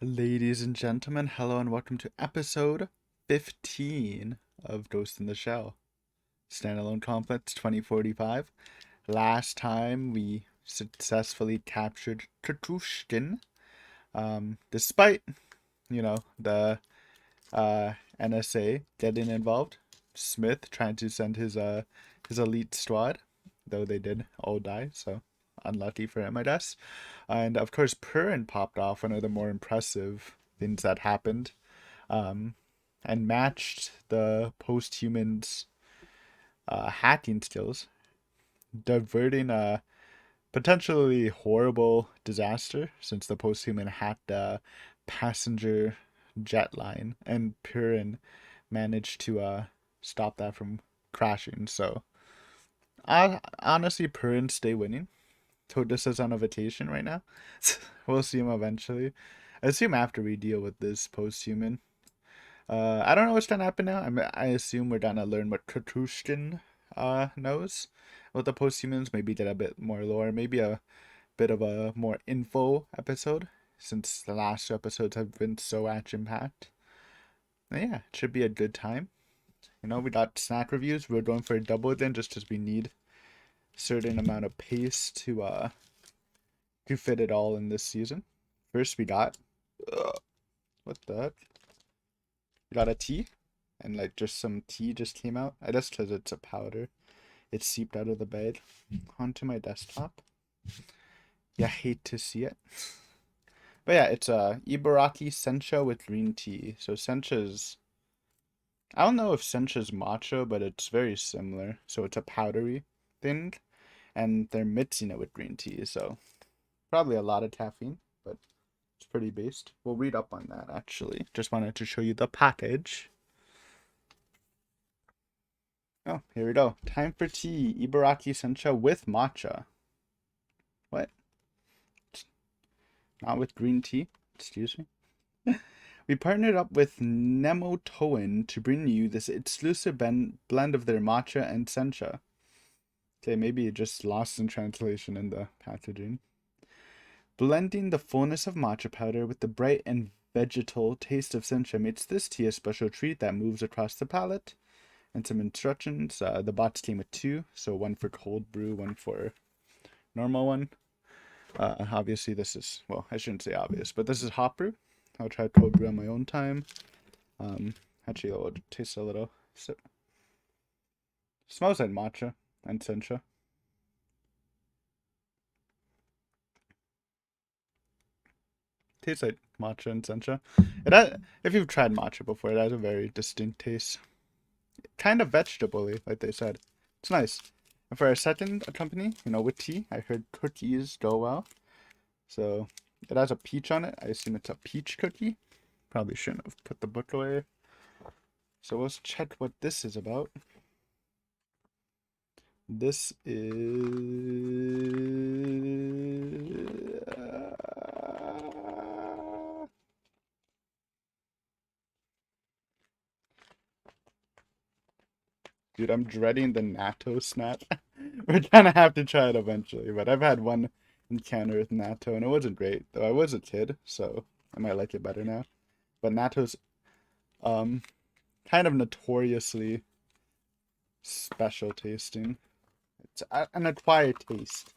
Ladies and gentlemen, hello and welcome to episode 15 of Ghost in the Shell Standalone Complex 2045. Last time we successfully captured Tutushkin, despite, the NSA getting involved. Smith trying to send his elite squad, though they did all die, so unlucky for him, I guess. And of course, Purin popped off, one of the more impressive things that happened, um, and matched the post-humans' hacking skills, diverting a potentially horrible disaster since the post-human hacked a passenger jet line, and Purin managed to stop that from crashing. So, honestly, Purin stay winning. Totus is on a vacation right now. We'll see him eventually. I assume after we deal with this post-human. I don't know what's gonna happen now. I assume we're gonna learn what Katushkin knows about the post-humans. Maybe get a bit more lore. Maybe a bit of a more info episode, since the last two episodes have been so action-packed. Yeah, it should be a good time. We got snack reviews. We're going for a double again just because we need certain amount of pace to fit it all in this season. First, we got what the heck? We got a tea, and like just some tea just came out. I guess because it's a powder. It seeped out of the bag onto my desktop. Yeah, hate to see it. But yeah, it's a Ibaraki Sencha with green tea. So Sencha's, I don't know if Sencha's matcha, but it's very similar. So it's a powdery thing, and they're mixing it with green tea. So probably a lot of caffeine, but it's pretty based. We'll read up on that actually. Just wanted to show you the package. Oh, here we go. Time for tea. Ibaraki Sencha with matcha. What? Not with green tea? Excuse me. We partnered up with Nemotoin to bring you this exclusive blend of their matcha and sencha. Okay, maybe it just lost in translation in the packaging. Blending the fullness of matcha powder with the bright and vegetal taste of sencha makes this tea a special treat that moves across the palate. And some instructions. The box came with two, so one for cold brew, one for normal one. Obviously, this is, well, I shouldn't say obvious, but this is hot brew. I'll try cold brew on my own time. Actually, I'll taste a little. So, smells like matcha and sencha. Tastes like matcha and sencha. If you've tried matcha before, it has a very distinct taste. Kind of vegetable-y, like they said. It's nice. And for our second company, with tea, I heard cookies go well. So it has a peach on it. I assume it's a peach cookie. Probably shouldn't have put the book away. So let's check what this is about. This is... Dude, I'm dreading the natto snap. We're gonna have to try it eventually, but I've had one encounter with natto and it wasn't great, though I was a kid, so I might like it better now. But natto's um kind of notoriously special tasting. It's an acquired taste.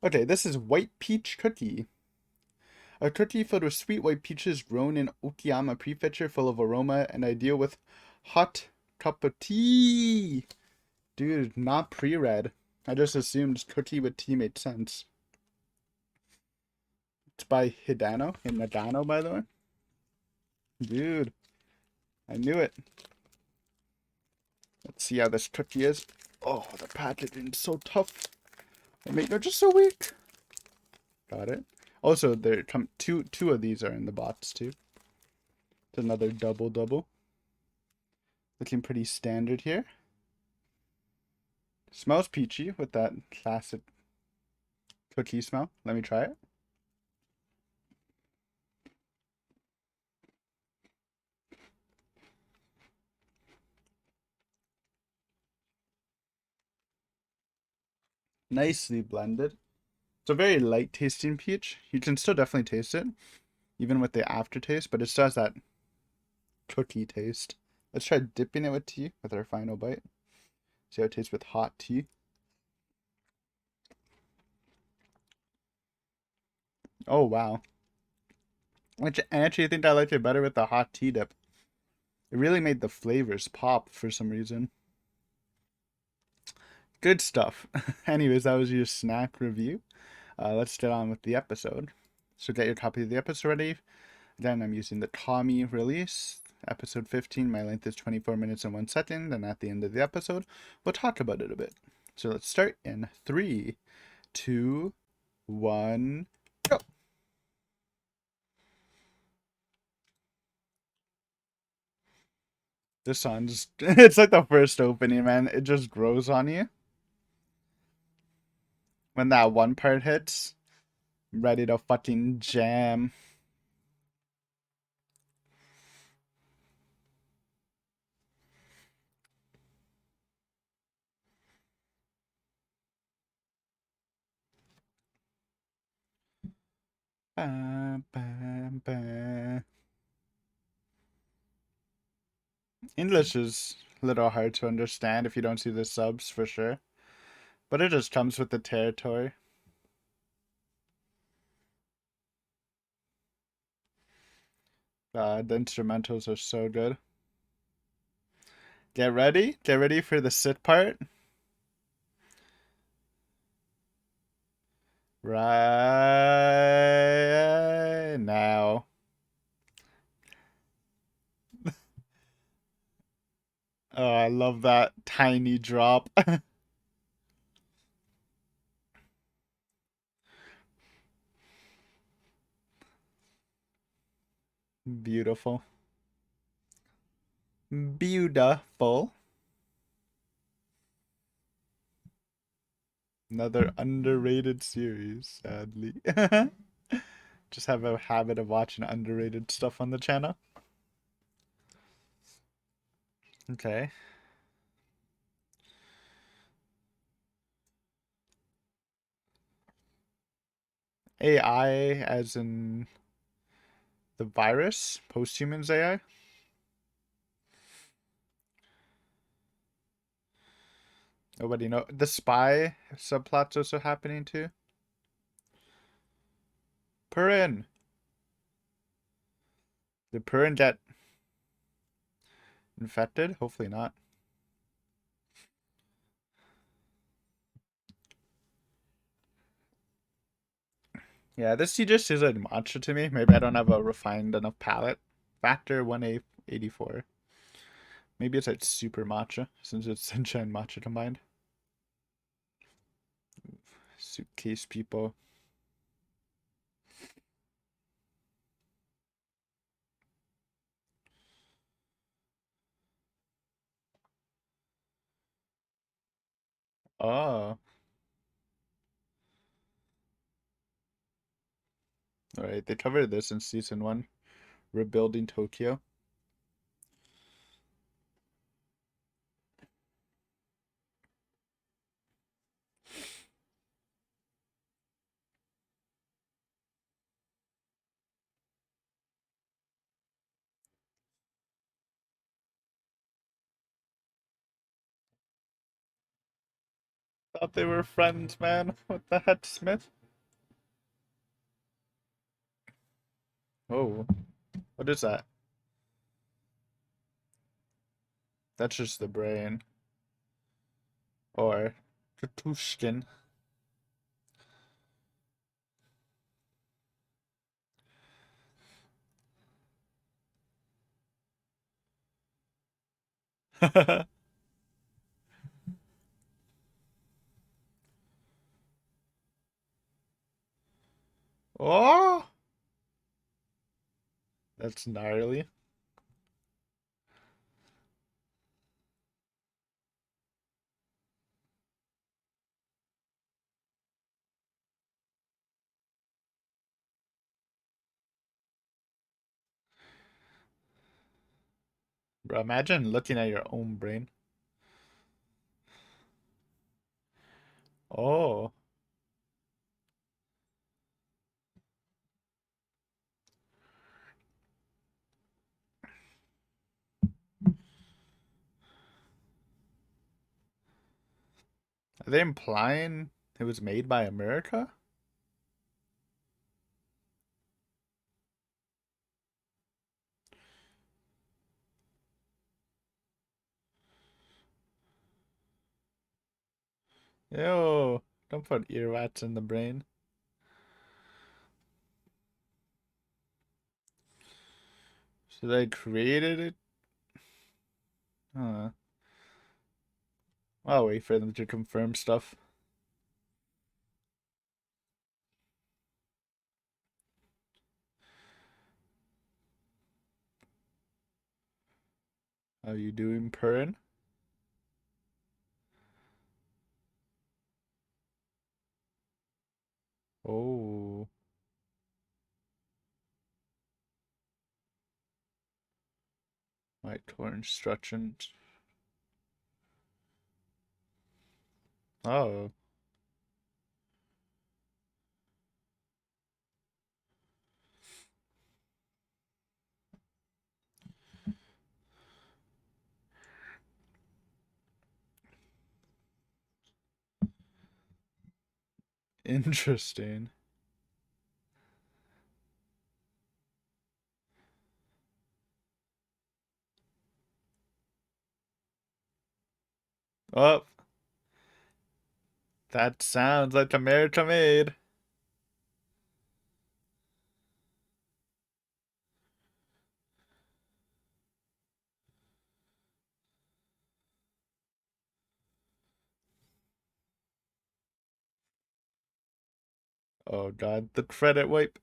Okay, this is white peach cookie. A cookie filled with sweet white peaches grown in Okayama Prefecture, full of aroma and ideal with hot cup of tea. Dude, not pre-read. I just assumed cookie with tea made sense. It's by Hidano, by the way. Dude, I knew it. Let's see how this cookie is. Oh, the packaging's so tough. They're just so weak. Got it. Also, there come two of these are in the box too. It's another double. Looking pretty standard here. Smells peachy with that classic cookie smell. Let me try it. Nicely blended. It's a very light tasting peach. You can still definitely taste it. even with the aftertaste, but it still has that cookie taste. Let's try dipping it with tea with our final bite. See how it tastes with hot tea. Oh wow. I actually think I liked it better with the hot tea dip. It really made the flavors pop for some reason. Good stuff. Anyways, that was your snack review. Let's get on with the episode. So get your copy of the episode ready. Again, I'm using the Tommy release. Episode 15, my length is 24 minutes and 1 second. And at the end of the episode, we'll talk about it a bit. So let's start in 3, 2, 1, go. This song's, it's like the first opening, man. It just grows on you. When that one part hits, I'm ready to fucking jam. Ba, ba, ba. English is a little hard to understand if you don't see the subs for sure. But it just comes with the territory. The instrumentals are so good. Get ready. Get ready for the sit part. Right now. Oh, I love that tiny drop. Beautiful. Beautiful. Another underrated series, sadly. Just have a habit of watching underrated stuff on the channel. Okay. AI as in the virus, posthumans AI. Nobody know. The spy subplot's also happening too. Purin. Did Purin get infected? Hopefully not. Yeah, this tea just is like matcha to me. Maybe I don't have a refined enough palate. Factor 1A84. Maybe it's like super matcha since it's sencha and matcha combined. Suitcase people. Oh. Alright, they covered this in season 1. Rebuilding Tokyo. Thought they were friends, man. What the heck, Smith? Oh. What is that? That's just the brain. Or Katushkin. Oh, that's gnarly. Bro, imagine looking at your own brain. Oh. Are they implying it was made by America? Ew, don't put earwax in the brain. So they created it? Huh. I'll wait for them to confirm stuff. How you doing, Perrin? Oh, my tour instructions. Oh, interesting. Oh, that sounds like America made. Oh god, the credit wipe.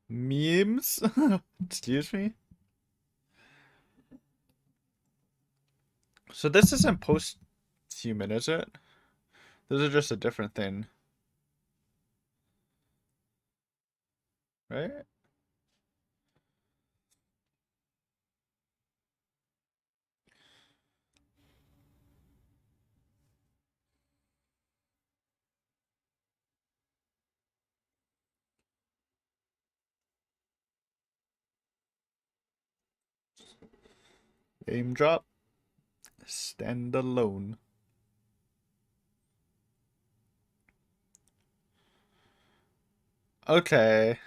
Memes? Excuse me? So this isn't post-human, is it? This is just a different thing, right? Aim drop. Stand alone. Okay.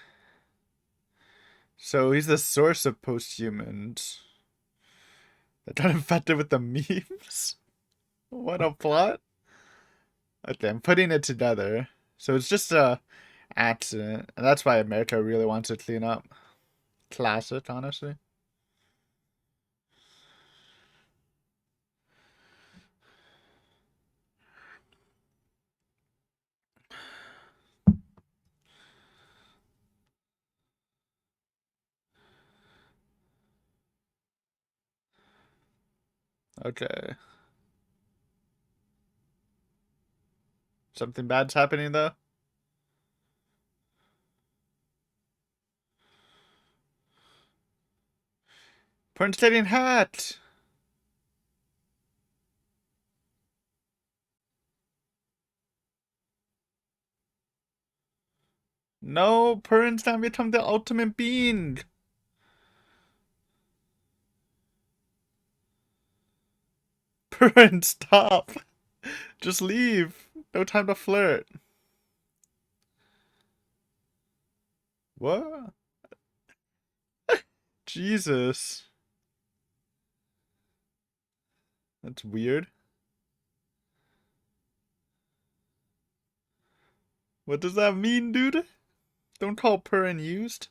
So he's the source of post-humans. That got infected with the memes? What a plot. Okay, I'm putting it together. So it's just a accident. And that's why America really wants to clean up. Classic, honestly. Okay. Something bad's happening though? Prince getting hacked! No, Prince can become the ultimate being! Prince, stop! Just leave! No time to flirt. What? Jesus. That's weird. What does that mean, dude? Don't call Purin used.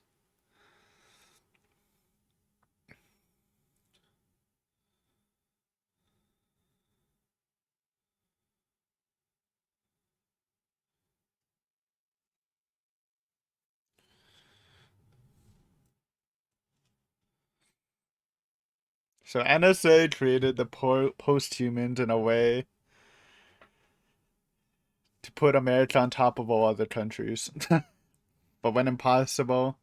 So NSA created the post-humans in a way to put America on top of all other countries. But when impossible,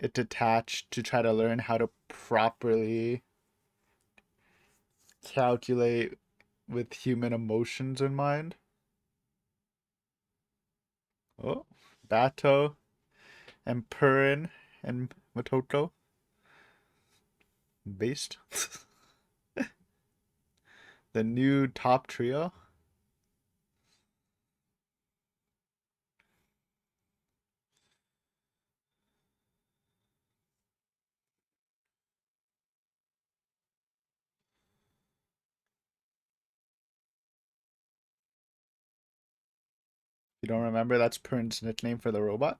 it detached to try to learn how to properly calculate with human emotions in mind. Oh, Bato and Purin and Motoko based. The new top trio. You don't remember? That's Purin's nickname for the robot.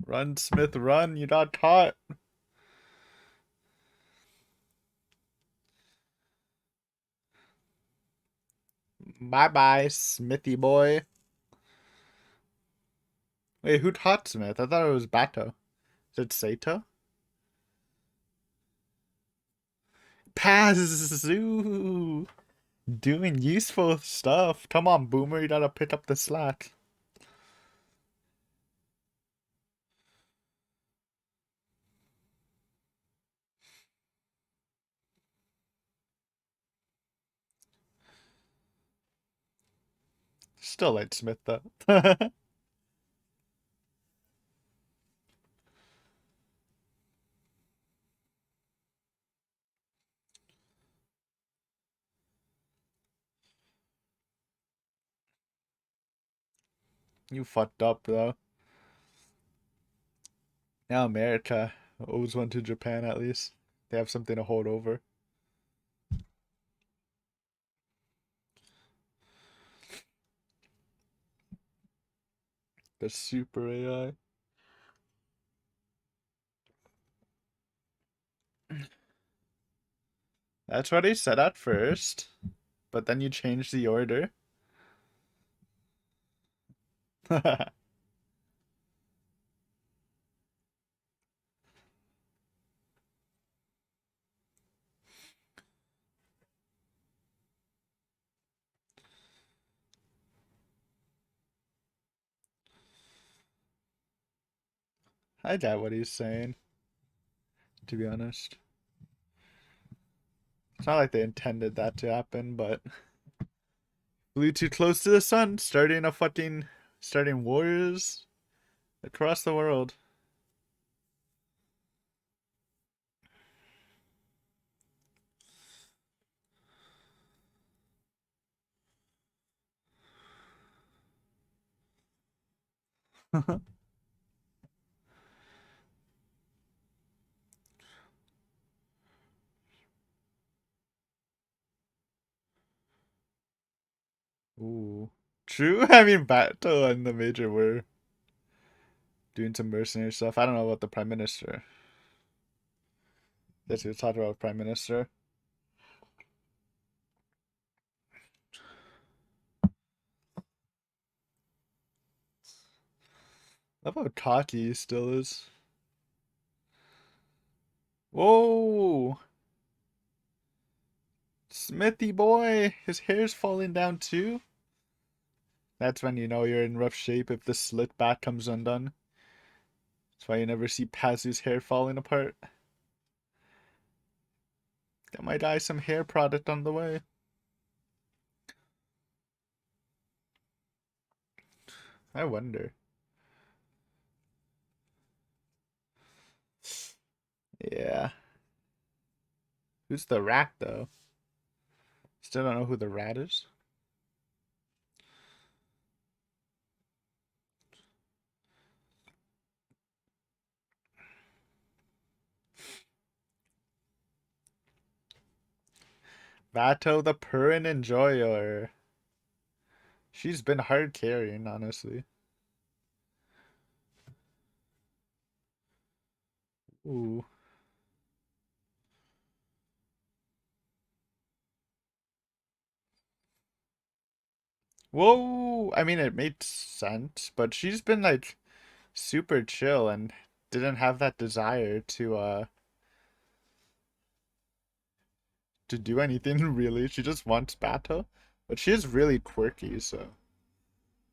Run, Smith, run! You got caught. Bye bye, Smithy boy. Wait, who taught Smith? I thought it was Bato. Is it Sato? Pazu! Doing useful stuff. Come on, Boomer, you gotta pick up the slack. Still like Smith, though. You fucked up, though. Now America owes one to Japan, at least. They have something to hold over. The super AI. That's what he said at first, but then you changed the order. I get what he's saying, to be honest. It's not like they intended that to happen, but flew too close to the sun, starting wars across the world. Ooh. True. I mean, Bato and the Major were doing some mercenary stuff. I don't know about the Prime Minister. Guess we were talking about Prime Minister. Love how cocky he still is. Whoa! Smithy boy! His hair's falling down too. That's when you know you're in rough shape if the slit back comes undone. That's why you never see Pazu's hair falling apart. There might die some hair product on the way. I wonder. Yeah. Who's the rat though? Still don't know who the rat is. Vato the Purin Enjoyer. She's been hard carrying, honestly. Ooh. Whoa! I mean, it made sense, but she's been like super chill and didn't have that desire to do anything really. She just wants Bato, but she is really quirky, so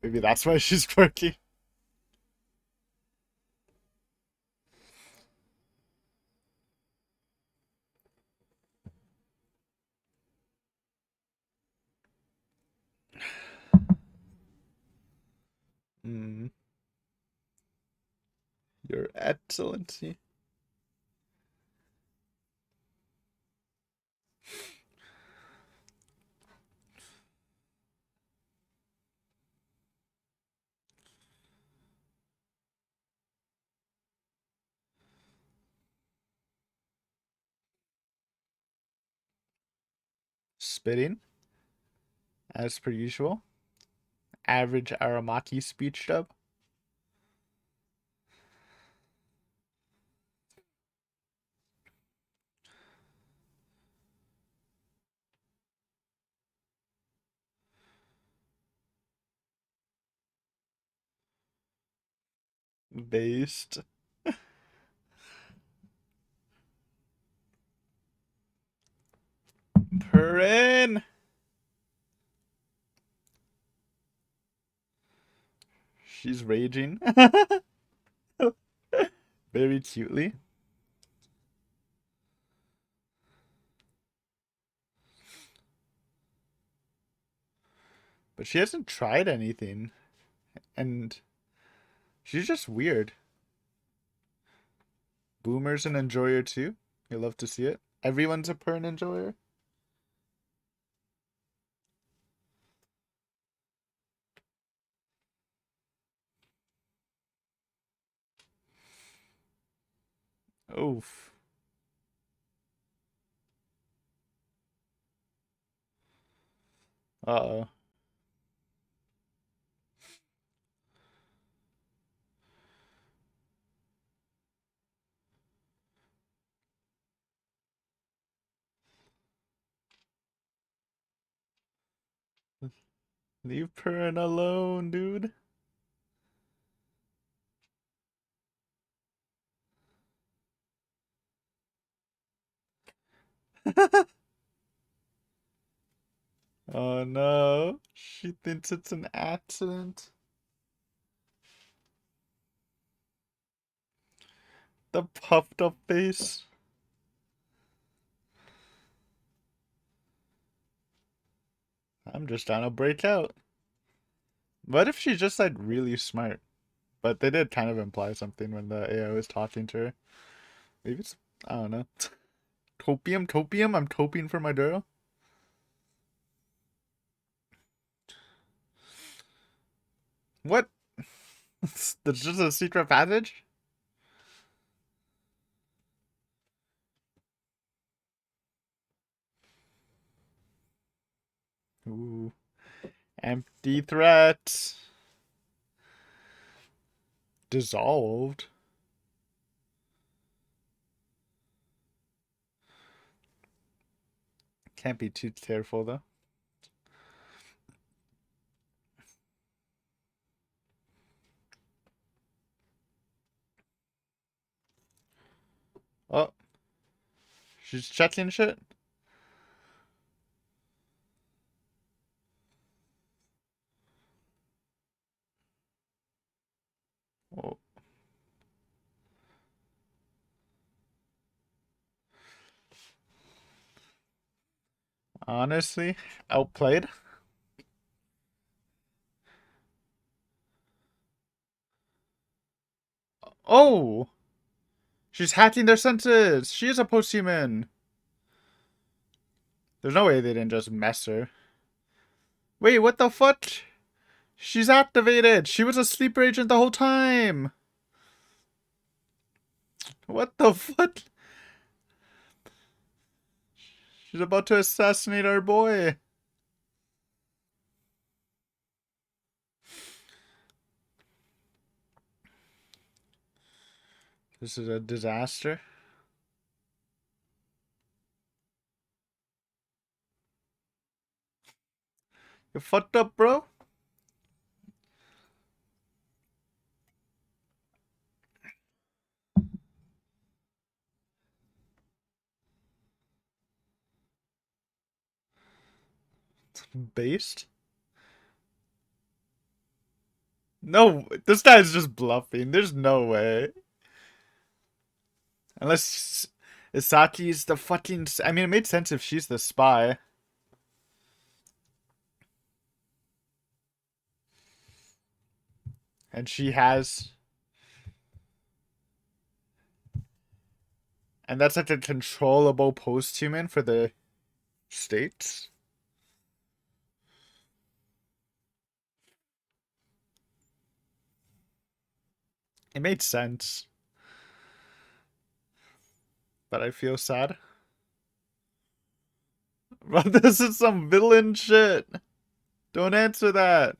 maybe that's why she's quirky. Excellency. Spitting, as per usual. Average Aramaki speech dub. Based. Perrin. She's raging. Very cutely. But she hasn't tried anything. And she's just weird. Boomer's an enjoyer too. You love to see it. Everyone's a Perrin enjoyer. Oof. Uh-oh. Leave Perrin alone, dude. Oh no. She thinks it's an accident. The puffed up face. I'm just trying to break out. What if she's just like really smart? But they did kind of imply something when the AI was talking to her. Maybe it's, I don't know. Topium, topium. I'm toping for my girl. What? That's just a secret passage? Ooh. Empty threat. Dissolved. Can't be too careful though. Oh, she's checking shit. Oh. Honestly, outplayed. Oh, she's hacking their senses. She is a posthuman. There's no way they didn't just mess her. Wait, what the fuck? She's activated. She was a sleeper agent the whole time. What the fuck? She's about to assassinate our boy. This is a disaster. You fucked up, bro. Based? No, this guy's just bluffing. There's no way. Unless Isaki's the fucking. I mean, it made sense if she's the spy. And she has. And that's like a controllable post-human for the states. It made sense. But I feel sad. But this is some villain shit. Don't answer that.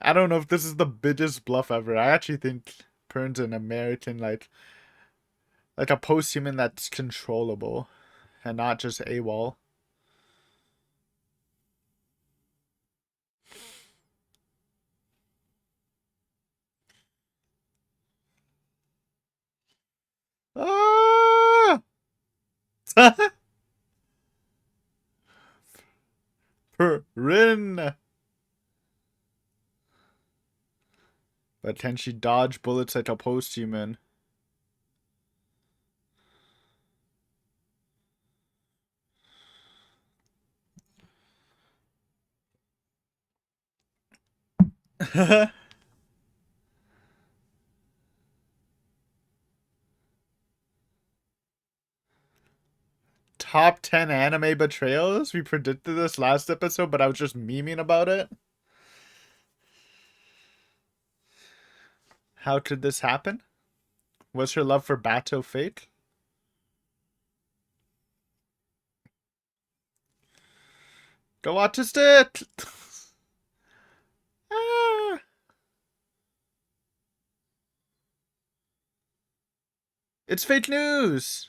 I don't know if this is the biggest bluff ever. I actually think Pern's an American, like a post-human that's controllable and not just AWOL. Ah! Pern. But can she dodge bullets like a post-human? Top 10 anime betrayals? We predicted this last episode, but I was just memeing about it. How could this happen? Was her love for Bato fake? Go autistic! Ah. It's fake news!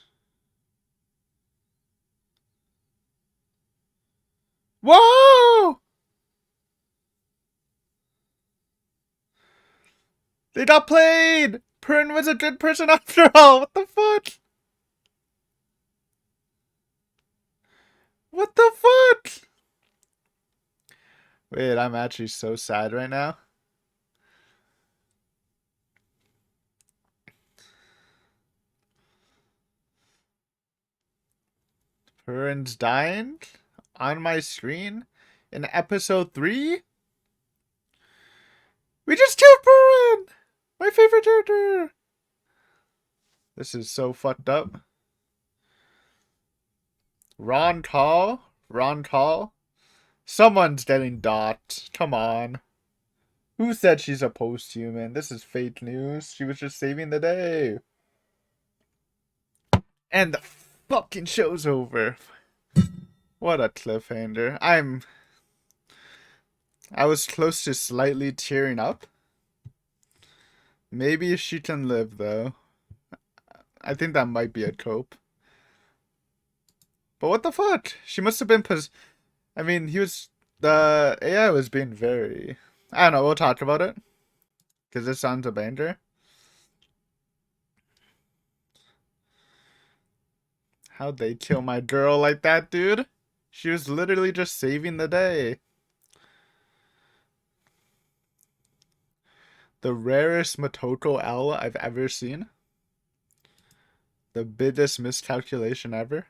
Whoa! They got played! Pern was a good person after all! What the fuck? What the fuck? Wait, I'm actually so sad right now. Pern's dying on my screen in episode 3? We just killed Pern! My favorite character! This is so fucked up. Ron Call? Someone's getting dot. Come on. Who said she's a post-human? This is fake news. She was just saving the day. And the fucking show's over. What a cliffhanger. I was close to slightly tearing up. Maybe she can live, though. I think that might be a cope. But what the fuck? She must have been I mean, the AI was being very... I don't know, we'll talk about it. Because this sounds a banger. How'd they kill my girl like that, dude? She was literally just saving the day. The rarest Motoko L I've ever seen. The biggest miscalculation ever.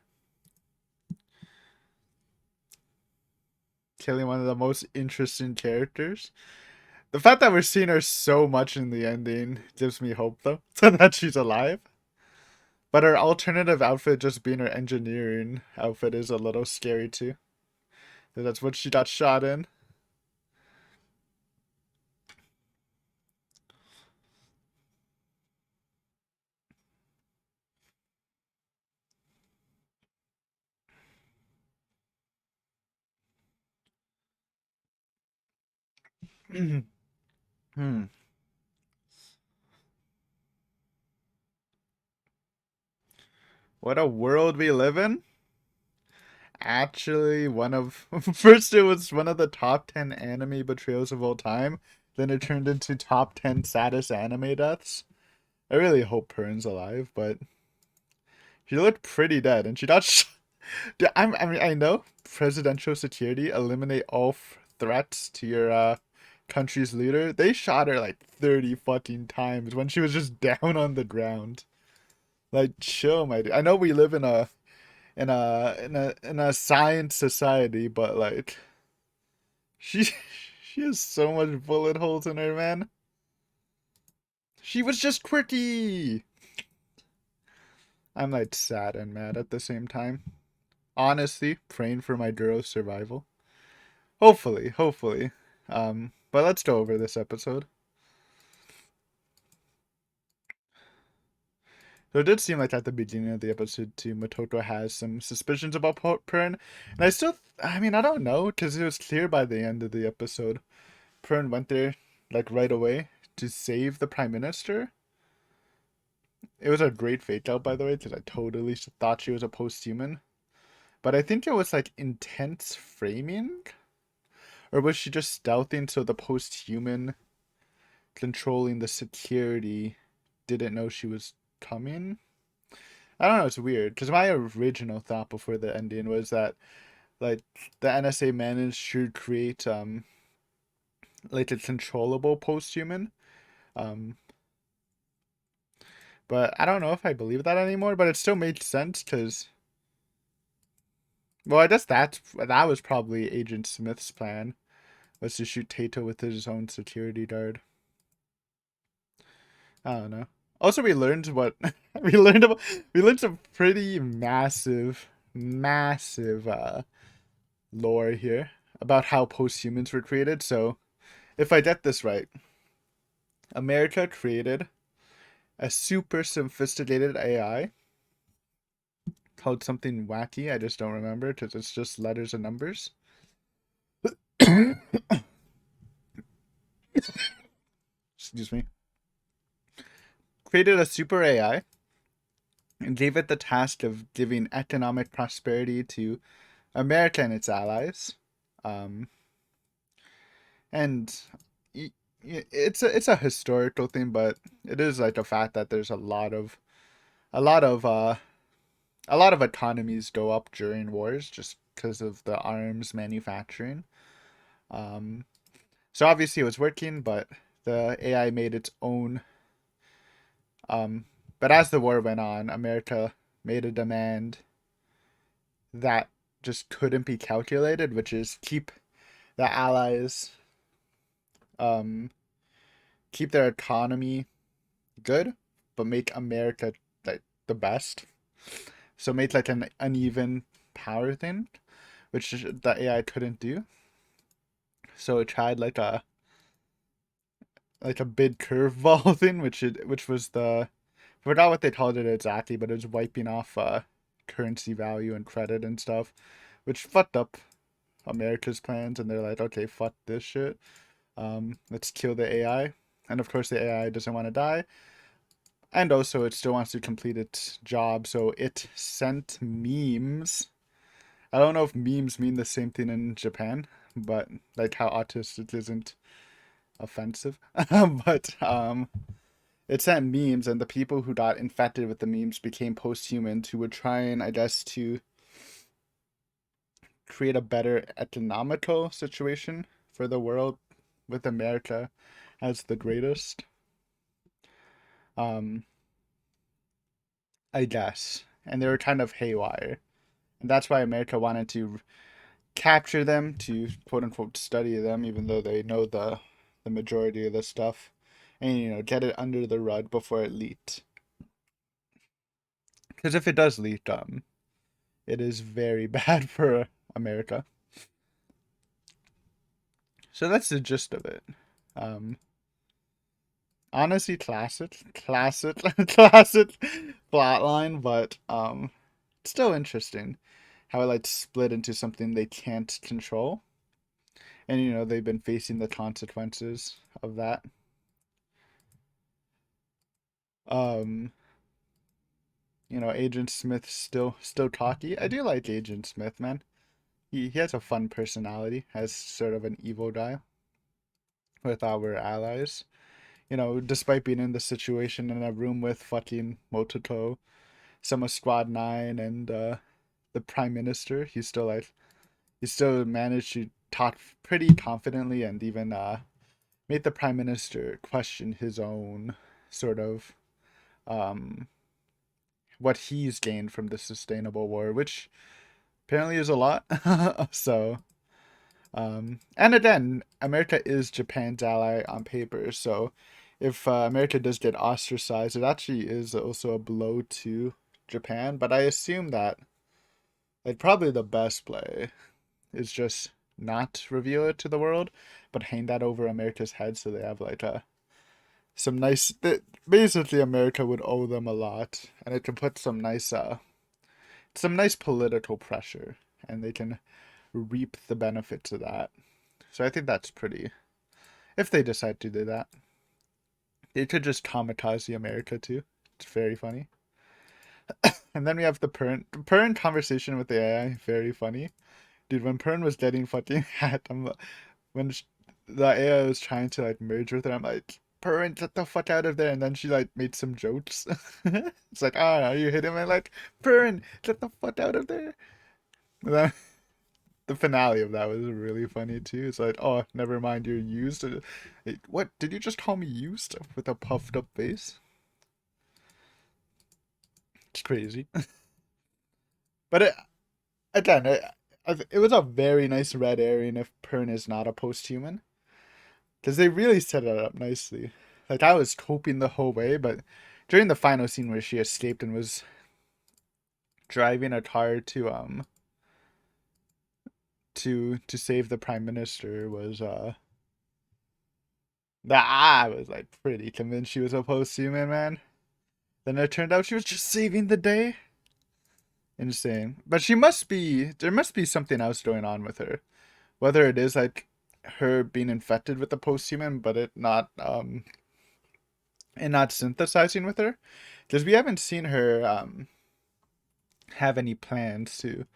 Killing one of the most interesting characters. The fact that we're seeing her so much in the ending gives me hope, though, that she's alive. But her alternative outfit just being her engineering outfit is a little scary, too. That's what she got shot in. Hmm. What a world we live in. Actually, first it was one of the top 10 anime betrayals of all time. Then it turned into top 10 saddest anime deaths. I really hope Pern's alive, but she looked pretty dead, and she got shot. I know presidential security eliminate all threats to your country's leader. They shot her like 30 fucking times when she was just down on the ground. Like, chill, my dude. I know we live in a science society, but like, she she has so much bullet holes in her, man. She was just quirky. I'm like sad and mad at the same time. Honestly, praying for my Duro's survival. Hopefully. But let's go over this episode. So it did seem like at the beginning of the episode too, Motoko has some suspicions about Pern, and I mean, I don't know, because it was clear by the end of the episode, Pern went there like right away to save the prime minister. It was a great fake out, by the way, because I totally thought she was a post-human, but I think it was like intense framing, or was she just stealthing so the post-human controlling the security didn't know she was coming? I don't know, it's weird because my original thought before the ending was that like the NSA managed to create like a controllable post-human. Um but I don't know if I believe that anymore, but it still made sense because well, I guess that was probably Agent Smith's plan, was to shoot Tato with his own security guard. I don't know. Also, we learned what we learned about. We learned some pretty massive lore here about how post-humans were created. So, if I get this right, America created a super sophisticated AI called something wacky. I just don't remember because it's just letters and numbers. Excuse me. Created a super AI and gave it the task of giving economic prosperity to America and its allies. Um, and it's a historical thing, but it is like a fact that there's a lot of uh a lot of economies go up during wars just because of the arms manufacturing. Um, so obviously it was working, but the AI made its own. Um, but as the war went on, America made a demand that just couldn't be calculated, which is the allies, um, keep their economy good, but make America like the best. So make like an uneven power thing, which the AI couldn't do. So it tried like a bid curveball thing, which was I forgot what they called it exactly, but it was wiping off currency value and credit and stuff, which fucked up America's plans. And they're like, okay, fuck this shit. Let's kill the AI. And of course, the AI doesn't want to die, and also it still wants to complete its job. So it sent memes. I don't know if memes mean the same thing in Japan, but like how autistic isn't offensive, but it sent memes, and the people who got infected with the memes became post-humans who would try and, I guess, to create a better economical situation for the world with America as the greatest. Um, I guess. And they were kind of haywire. And that's why America wanted to capture them, to quote unquote study them, even though they know the majority of the stuff. And get it under the rug before it leaked. Because if it does leak, it is very bad for America. So that's the gist of it. Um, Honestly, classic plotline, but it's still interesting how it like split into something they can't control, and they've been facing the consequences of that. Um, Agent Smith still cocky. I do like Agent Smith, man. He has a fun personality as sort of an evil guy with our allies. Despite being in the situation in a room with fucking Motoko, some of Squad 9, and the Prime Minister, he still managed to talk pretty confidently, and even made the Prime Minister question his own sort of um, what he's gained from the sustainable war, which apparently is a lot. So, and again, America is Japan's ally on paper, so if America does get ostracized, it actually is also a blow to Japan, but I assume that like probably the best play is just not reveal it to the world, but hang that over America's head so they have like a some nice. Basically, America would owe them a lot, and it can put some nice political pressure, and they can reap the benefits of that. So I think that's pretty. If they decide to do that, they could just kamikaze America too. It's very funny. And then we have the Pern conversation with the AI. Very funny, dude. When Pern was getting fucking hat, when the AI was trying to like merge with her, I'm like, Pern, get the fuck out of there. And then she like made some jokes. It's like, ah, are you hitting me? Like, Pern, get the fuck out of there. And then the finale of that was really funny too. It's like, oh, never mind, you're used. What? Did you just call me used with a puffed up face? It's crazy. But again, it was a very nice red herring if Pern is not a post-human. Because they really set it up nicely. Like, I was hoping the whole way, but during the final scene where she escaped and was driving a car to save the prime minister was that I was like pretty convinced she was a post-human, man. Then it turned out she was just saving the day. Insane. But there must be something else going on with her. Whether it is like her being infected with the post-human, but it not and not synthesizing with her. Because we haven't seen her have any plans to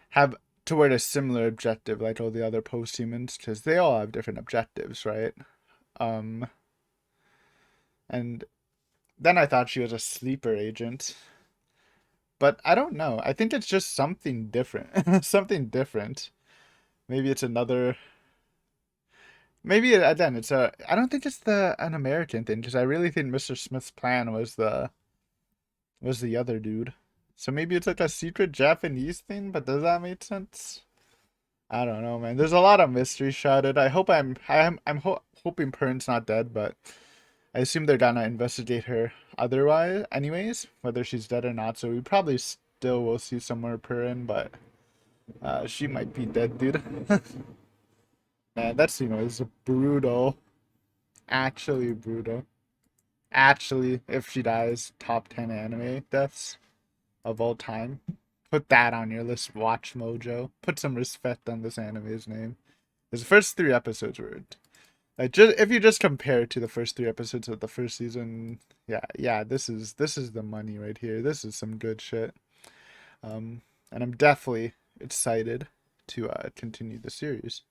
have toward a similar objective like all the other post-humans, because they all have different objectives, right? Um, and then I thought she was a sleeper agent, but I don't know. I think it's just something different. Something different. Maybe it's another. Maybe again, it's a. I don't think it's an American thing because I really think Mr. Smith's plan was the other dude. So maybe it's like a secret Japanese thing, but does that make sense? I don't know, man. There's a lot of mystery shrouded. I'm hoping Pern's not dead, but I assume they're gonna investigate her otherwise, anyways, whether she's dead or not. So we probably still will see some more Pern, but she might be dead, dude. Man, that scene was brutal. Actually brutal. Actually, if she dies, top 10 anime deaths of all time. Put that on your list, Watch Mojo. Put some respect on this anime's name. The first 3 episodes were like, just if you just compare it to the first 3 episodes of the first season, yeah, this is the money right here. This is some good shit. And I'm definitely excited to continue the series.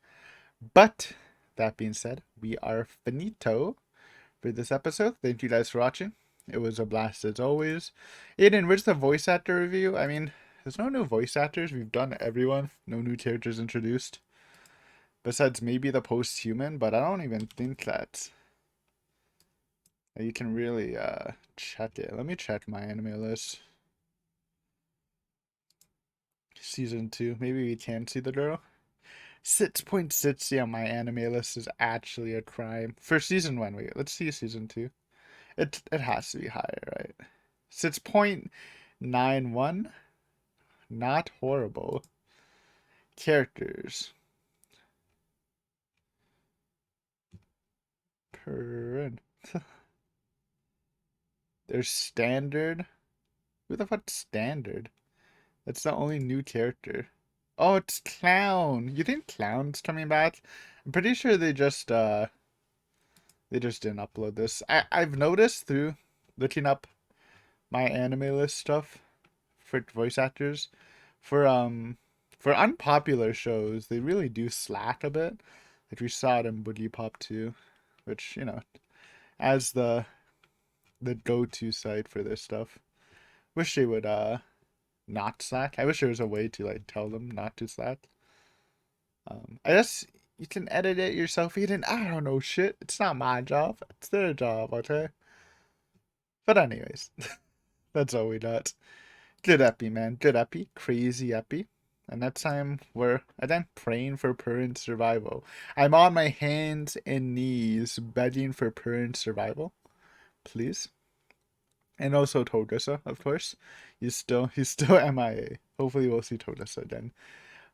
But that being said, we are finito for this episode. Thank you guys for watching. It was a blast as always. Aiden, where's the voice actor review? I mean, there's no new voice actors. We've done everyone. No new characters introduced. Besides maybe the post-human, but I don't even think that you can really check it. Let me check my anime list. Season 2. Maybe we can see the girl. 6.60 on my anime list is actually a crime. For season 1, wait, let's see season 2. It has to be higher, right? 6.91. Not horrible. Characters. Pern. There's standard. Who the fuck's standard? That's the only new character. Oh, it's Clown. You think Clown's coming back? I'm pretty sure they just didn't upload this. I've noticed through looking up my anime list stuff for voice actors for unpopular shows, they really do slack a bit. Like we saw it in Boogie Pop 2, which, as the go-to site for this stuff. Wish they would not slack. I wish there was a way to like tell them not to slack. I guess you can edit it yourself, Eden. I don't know shit. It's not my job. It's their job, okay? But anyways, that's all we got. Good epi, man. Good epi. Crazy epi. And next time we're again praying for Pern's survival. I'm on my hands and knees begging for Pern's survival. Please. And also Togasa, of course. He's still MIA. Hopefully we'll see Togasa then.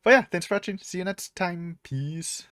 But yeah, thanks for watching. See you next time. Peace.